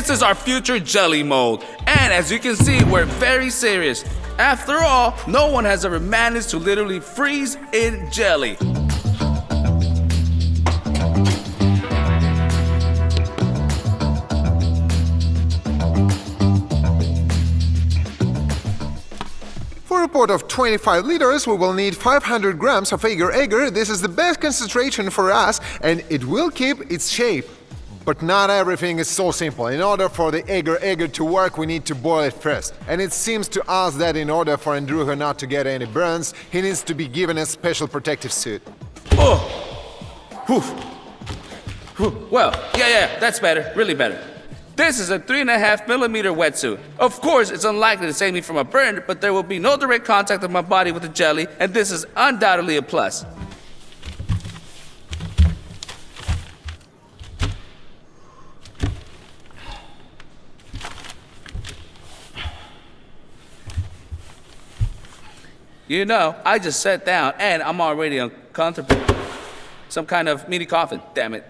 This is our future jelly mold. And as you can see, we're very serious. After all, no one has ever managed to literally freeze in jelly. For a pot of 25 liters, we will need 500 grams of agar-agar. This is the best concentration for us, and it will keep its shape. But not everything is so simple. In order for the agar-agar to work, we need to boil it first. And it seems to us that in order for Andruja not to get any burns, he needs to be given a special protective suit. Oh! Whew. Whew. Well, yeah, that's better, really better. This is a 3.5mm wetsuit. Of course, it's unlikely to save me from a burn, but there will be no direct contact of my body with the jelly, and this is undoubtedly a plus. You know, I just sat down and I'm already uncomfortable. Some kind of meaty coffin, damn it.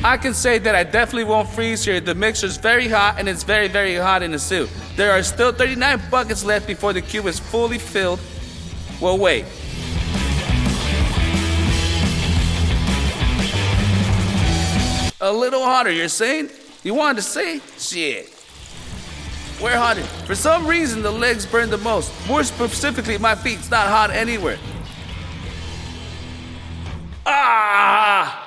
I can say that I definitely won't freeze here. The mixture is very hot and it's very, very hot in the suit. There are still 39 buckets left before the cube is fully filled. Well, wait. A little hotter, you're saying? You wanted to say? Shit. We're hotter. For some reason, the legs burn the most. More specifically, my feet's not hot anywhere. Ah!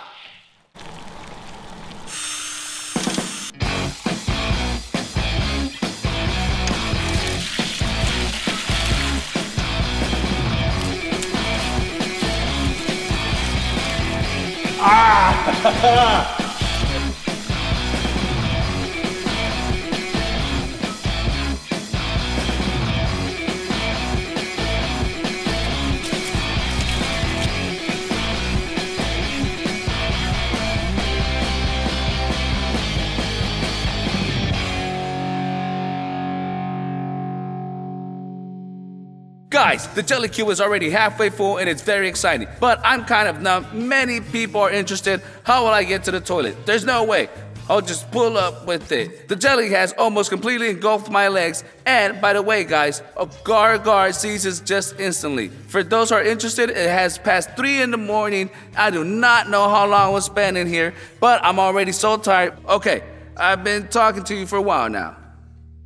Guys, the jelly cube is already halfway full and it's very exciting. But I'm kind of numb. Many people are interested. How will I get to the toilet? There's no way. I'll just pull up with it. The jelly has almost completely engulfed my legs. And by the way, guys, a gar ceases just instantly. For those who are interested, it has passed 3 in the morning. I do not know how long I will spend in here, but I'm already so tired. Okay, I've been talking to you for a while now.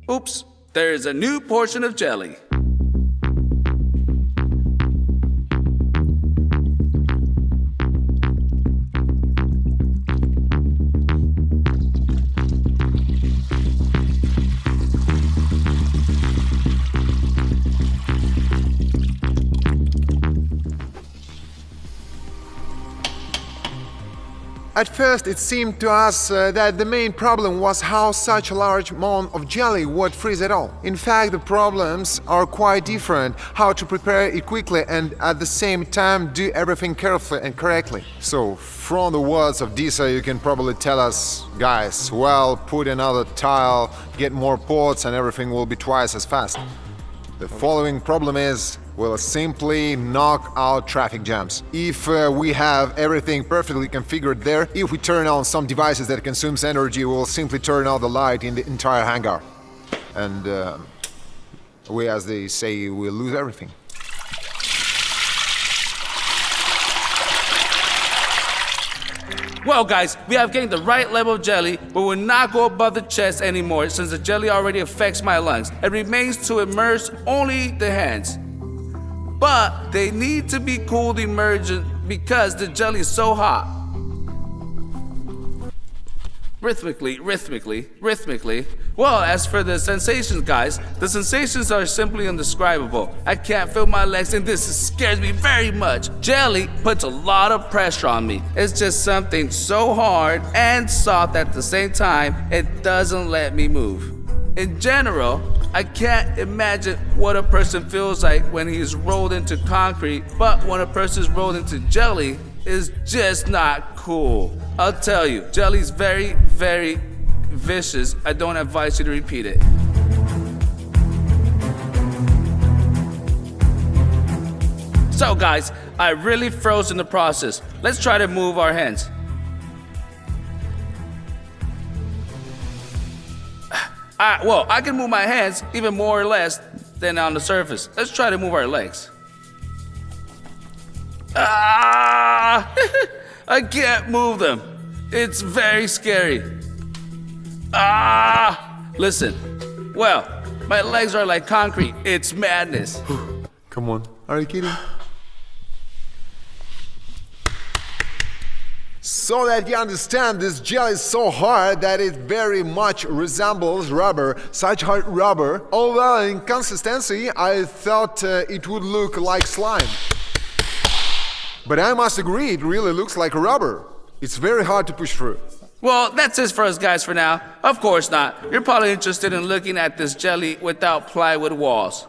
Oops, there is a new portion of jelly. At first, it seemed to us that the main problem was how such a large amount of jelly would freeze at all. In fact, the problems are quite different. How to prepare it quickly and at the same time do everything carefully and correctly. So, from the words of Disa, you can probably tell us, guys, well, put another tile, get more pots and everything will be twice as fast. The following problem is, we'll simply knock out traffic jams. If we have everything perfectly configured there, if we turn on some devices that consumes energy, we'll simply turn on the light in the entire hangar. And we, as they say, will lose everything. Well, guys, we have gained the right level of jelly, but will not go above the chest anymore since the jelly already affects my lungs. It remains to immerse only the hands. But they need to be cooled immersion because the jelly is so hot. Rhythmically. Well, as for the sensations, guys, the sensations are simply indescribable. I can't feel my legs and this scares me very much. Jelly puts a lot of pressure on me. It's just something so hard and soft at the same time, it doesn't let me move. In general, I can't imagine what a person feels like when he's rolled into concrete, but when a person's rolled into jelly, is just not cool. I'll tell you, jelly's very, very vicious. I don't advise you to repeat it. So guys, I really froze in the process. Let's try to move our hands. Well, I can move my hands even more or less than on the surface. Let's try to move our legs. I can't move them. It's very scary. Listen. Well, my legs are like concrete. It's madness. Come on. Are you kidding? So that you understand, this gel is so hard that it very much resembles rubber, such hard rubber. Although in consistency, I thought it would look like slime. But I must agree, it really looks like rubber. It's very hard to push through. Well, that's it for us guys for now. Of course not. You're probably interested in looking at this jelly without plywood walls.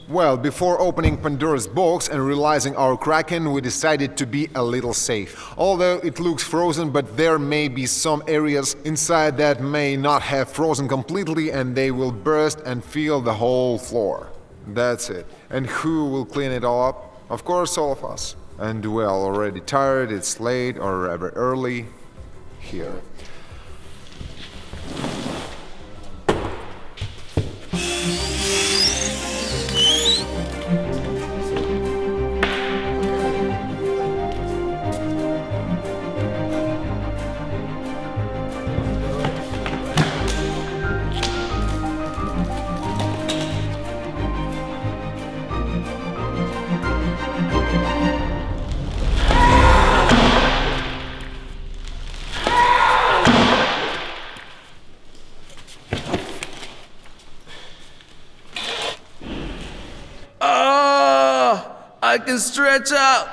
Well, before opening Pandora's box and realizing our kraken, we decided to be a little safe. Although it looks frozen, but there may be some areas inside that may not have frozen completely and they will burst and fill the whole floor. That's it. And who will clean it all up? Of course, all of us. And well, already tired, it's late or rather early. Here. I can stretch out.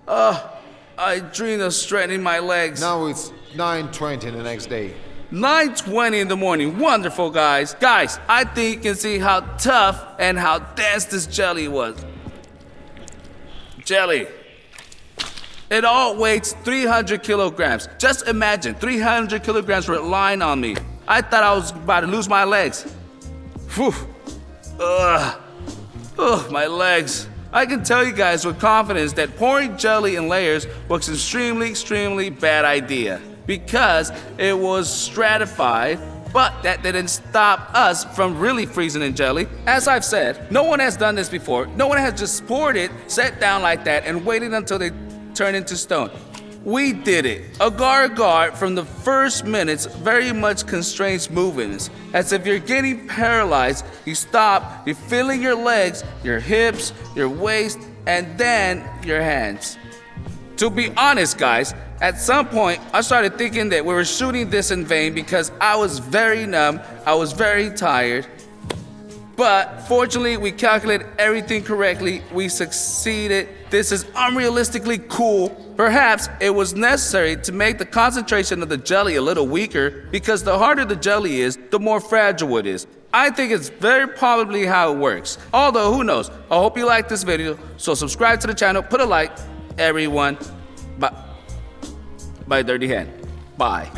I dream of straightening my legs. Now it's 9:20 the next day. 9:20 in the morning. Wonderful, guys. Guys, I think you can see how tough and how dense this jelly was. Jelly. It all weighs 300 kilograms. Just imagine, 300 kilograms were lying on me. I thought I was about to lose my legs. Whew. My legs. I can tell you guys with confidence that pouring jelly in layers was an extremely bad idea because it was stratified, but that didn't stop us from really freezing in jelly. As I've said, no one has done this before. No one has just poured it, set down like that, and waited until they turn into stone. We did it. Agar-agar from the first minutes very much constrains movements. As if you're getting paralyzed, you stop, you're feeling your legs, your hips, your waist, and then your hands. To be honest, guys, at some point I started thinking that we were shooting this in vain because I was very numb, I was very tired. But fortunately, we calculated everything correctly. We succeeded. This is unrealistically cool. Perhaps it was necessary to make the concentration of the jelly a little weaker because the harder the jelly is, the more fragile it is. I think it's very probably how it works. Although, who knows? I hope you liked this video. So subscribe to the channel, put a like. Everyone, by Dirty Hand. Bye.